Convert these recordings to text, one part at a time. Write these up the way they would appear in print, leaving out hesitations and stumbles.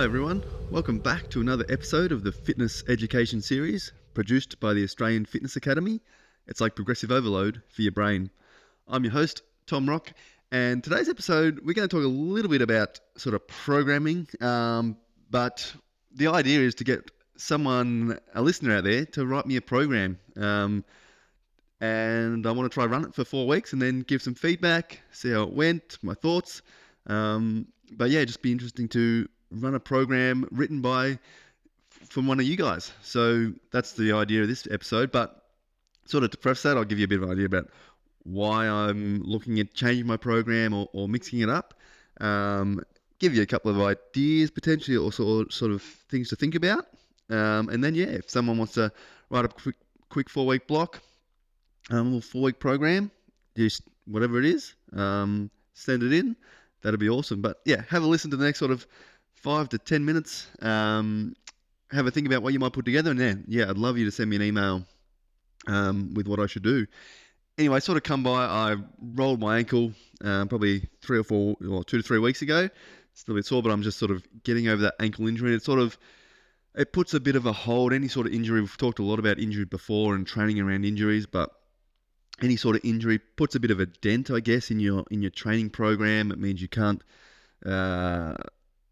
everyone, welcome back to another episode of the Fitness Education Series produced by the Australian Fitness Academy. It's like progressive overload for your brain. I'm your host, Tom Rock, and today's episode we're going to talk a little bit about sort of programming, but the idea is to get a listener out there to write me a program, and I want to try run it for 4 weeks and then give some feedback, see how it went, my thoughts. But yeah, just be interesting to run a program written from one of you guys. So that's the idea of this episode. But sort of to preface that, I'll give you a bit of an idea about why I'm looking at changing my program or mixing it up. Give you a couple of ideas potentially, or sort of things to think about. And then yeah, if someone wants to write a quick 4-week block, a 4-week program, just whatever it is, send it in. That'd be awesome. But yeah, have a listen to the next sort of 5 to 10 minutes. Have a think about what you might put together, and then yeah, I'd love you to send me an email with what I should do. Anyway, sort of come by. I rolled my ankle probably 2 to 3 weeks ago. It's a little bit sore, but I'm just sort of getting over that ankle injury. It puts a bit of a hold. Any sort of injury, we've talked a lot about injury before and training around injuries, but any sort of injury puts a bit of a dent, I guess, in your training program. It means you can't,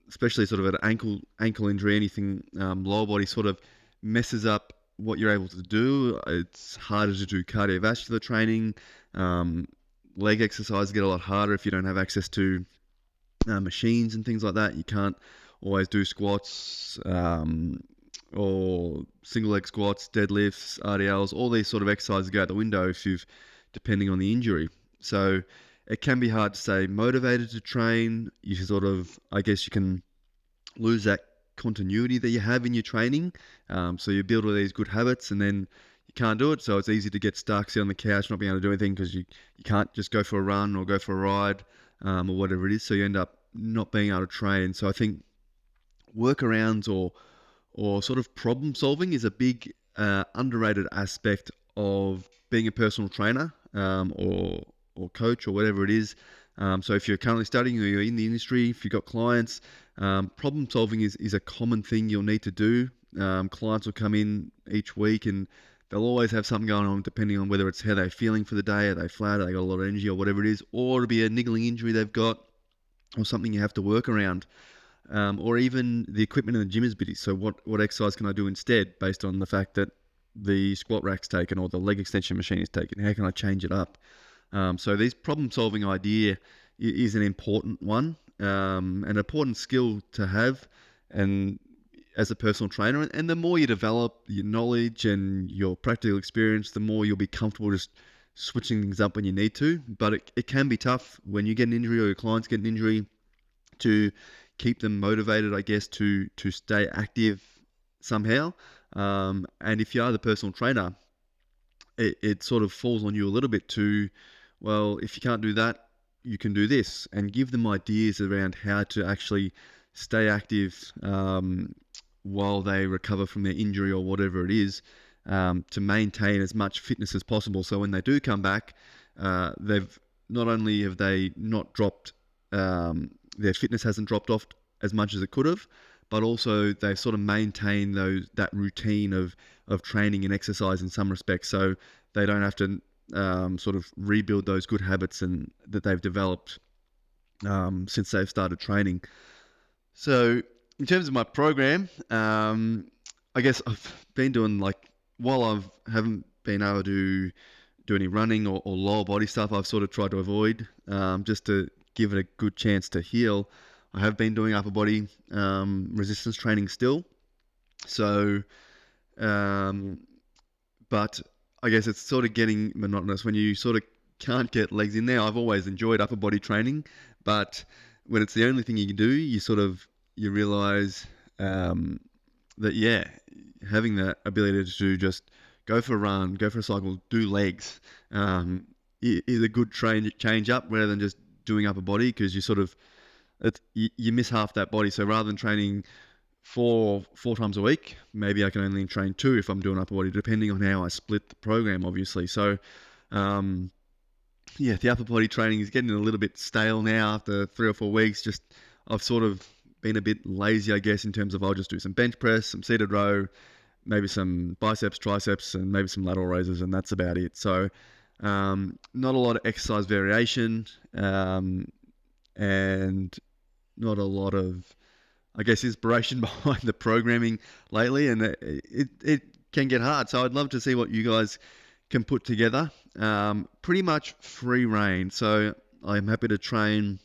especially sort of an ankle injury, anything lower body sort of messes up what you're able to do. It's harder to do cardiovascular training. Leg exercises get a lot harder if you don't have access to machines and things like that. You can't always do squats or single leg squats, deadlifts, RDLs. All these sort of exercises go out the window depending on the injury. So it can be hard to stay motivated to train. You can lose that continuity that you have in your training. So you build all these good habits and then you can't do it. So it's easy to get stuck, sit on the couch, not being able to do anything because you can't just go for a run or go for a ride or whatever it is. So you end up not being able to train. So I think workarounds or sort of problem solving is a big underrated aspect of being a personal trainer or coach or whatever it is. So if you're currently studying or you're in the industry, if you've got clients, problem solving is a common thing you'll need to do. Clients will come in each week and they'll always have something going on depending on whether it's how they're feeling for the day, are they flat, are they got a lot of energy or whatever it is, or it'll be a niggling injury they've got or something you have to work around. Or even the equipment in the gym is busy. So what exercise can I do instead based on the fact that the squat rack's taken or the leg extension machine is taken? How can I change it up? So this problem-solving idea is an important one, an important skill to have, and as a personal trainer. And the more you develop your knowledge and your practical experience, the more you'll be comfortable just switching things up when you need to. But it can be tough when you get an injury or your clients get an injury to keep them motivated, I guess, to stay active somehow. And if you are the personal trainer, it sort of falls on you a little bit to, well, if you can't do that, you can do this, and give them ideas around how to actually stay active while they recover from their injury or whatever it is, to maintain as much fitness as possible. So when they do come back, they've not only have they not dropped their fitness hasn't dropped off as much as it could have, but also they've sort of maintained that routine of training and exercise in some respects, so they don't have to sort of rebuild those good habits and that they've developed since they've started training. So in terms of my program, I guess I've been doing, while I haven't been able to do any running or lower body stuff, I've sort of tried to avoid just to give it a good chance to heal. I have been doing upper body resistance training still. So, but I guess it's sort of getting monotonous when you sort of can't get legs in there. I've always enjoyed upper body training, but when it's the only thing you can do, you realize that, yeah, having the ability to just go for a run, go for a cycle, do legs is a good change up rather than just doing upper body, because you miss half that body. So rather than training four times a week, maybe I can only train 2 if I'm doing upper body, depending on how I split the program, obviously. So the upper body training is getting a little bit stale now after 3 or 4 weeks. I've sort of been a bit lazy, I guess, in terms of I'll just do some bench press, some seated row, maybe some biceps, triceps, and maybe some lateral raises, and that's about it. So not a lot of exercise variation, and not a lot of, I guess, inspiration behind the programming lately, and it can get hard. So I'd love to see what you guys can put together. Pretty much free reign. So I'm happy to train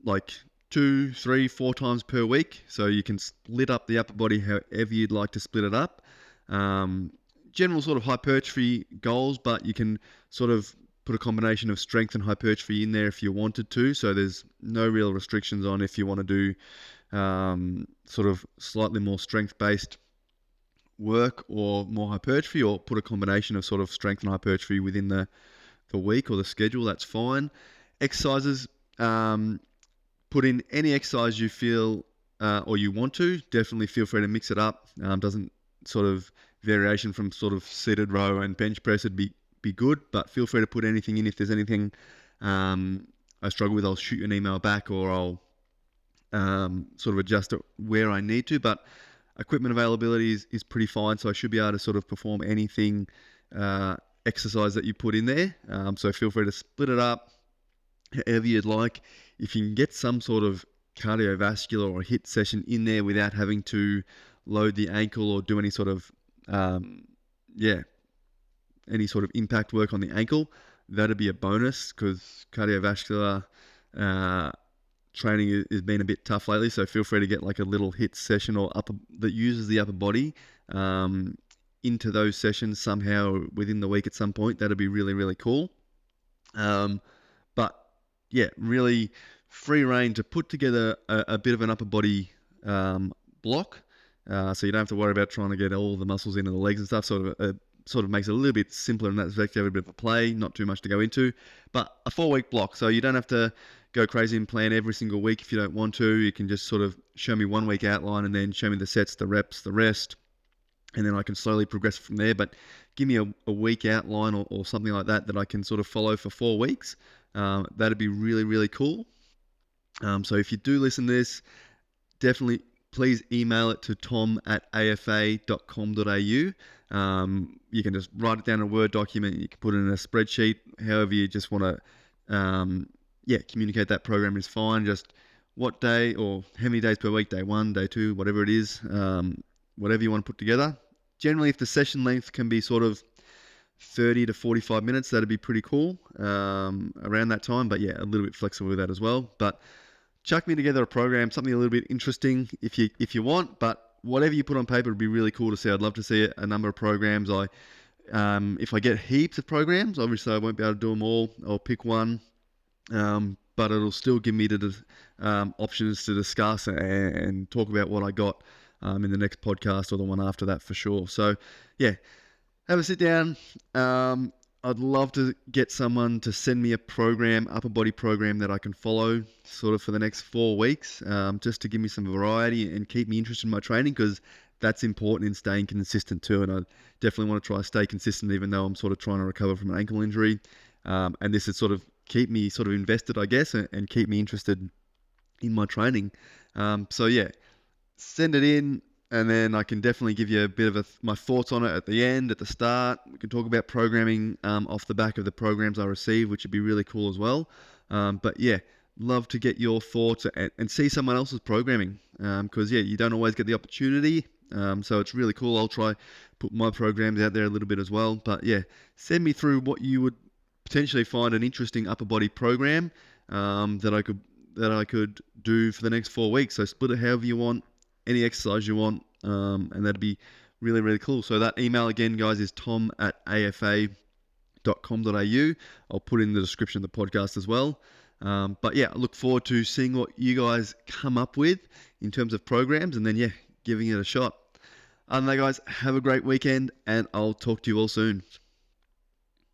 like 2, 3, 4 times per week. So you can split up the upper body however you'd like to split it up. General sort of hypertrophy goals, but you can sort of put a combination of strength and hypertrophy in there if you wanted to. So there's no real restrictions on if you want to do sort of slightly more strength-based work or more hypertrophy, or put a combination of sort of strength and hypertrophy within the week or the schedule. That's fine. Exercises, put in any exercise you feel or you want to. Definitely feel free to mix it up. Doesn't sort of variation from sort of seated row and bench press would be good, but feel free to put anything in. If there's anything I struggle with, I'll shoot you an email back, or I'll sort of adjust it where I need to. But equipment availability is pretty fine, so I should be able to sort of perform anything exercise that you put in there. So feel free to split it up however you'd like. If you can get some sort of cardiovascular or HIIT session in there without having to load the ankle or do any sort of any sort of impact work on the ankle, that'd be a bonus, because cardiovascular training has been a bit tough lately. So feel free to get like a little HIIT session or that uses the upper body into those sessions somehow within the week at some point. That'd be really, really cool. But yeah, really free reign to put together a bit of an upper body block. So you don't have to worry about trying to get all the muscles into the legs and stuff. Sort of makes it a little bit simpler in that respect. You have a bit of a play, not too much to go into, but a 4-week block. So you don't have to go crazy and plan every single week if you don't want to. You can just sort of show me 1 week outline and then show me the sets, the reps, the rest, and then I can slowly progress from there. But give me a week outline or something like that I can sort of follow for 4 weeks. That'd be really, really cool. So if you do listen to this, definitely please email it to tom@afa.com.au. You can just write it down in a Word document. You can put it in a spreadsheet. However you just want to, communicate that program is fine. Just what day or how many days per week, day 1, day 2, whatever it is, whatever you want to put together. Generally, if the session length can be sort of 30 to 45 minutes, that'd be pretty cool around that time. But yeah, a little bit flexible with that as well. But chuck me together a program, something a little bit interesting if you want. But whatever you put on paper would be really cool to see. I'd love to see a number of programs. If I get heaps of programs, obviously I won't be able to do them all. I'll pick one, but it'll still give me the options to discuss and talk about what I got in the next podcast or the one after that for sure. So yeah, have a sit down. I'd love to get someone to send me a program, upper body program that I can follow sort of for the next 4 weeks, just to give me some variety and keep me interested in my training, because that's important in staying consistent too. And I definitely want to try to stay consistent, even though I'm sort of trying to recover from an ankle injury. And this is sort of keep me sort of invested, I guess, and keep me interested in my training. So yeah, send it in. And then I can definitely give you a bit of my thoughts on it at the end, at the start. We can talk about programming off the back of the programs I receive, which would be really cool as well. But yeah, love to get your thoughts and see someone else's programming, because yeah, you don't always get the opportunity. So it's really cool. I'll try put my programs out there a little bit as well. But yeah, send me through what you would potentially find an interesting upper body program that I could do for the next 4 weeks. So split it however you want, any exercise you want, and that'd be really, really cool. So that email again, guys, is tom@afa.com.au. I'll put in the description of the podcast as well. But yeah, I look forward to seeing what you guys come up with in terms of programs, and then yeah, giving it a shot. Other than that, guys, have a great weekend, and I'll talk to you all soon.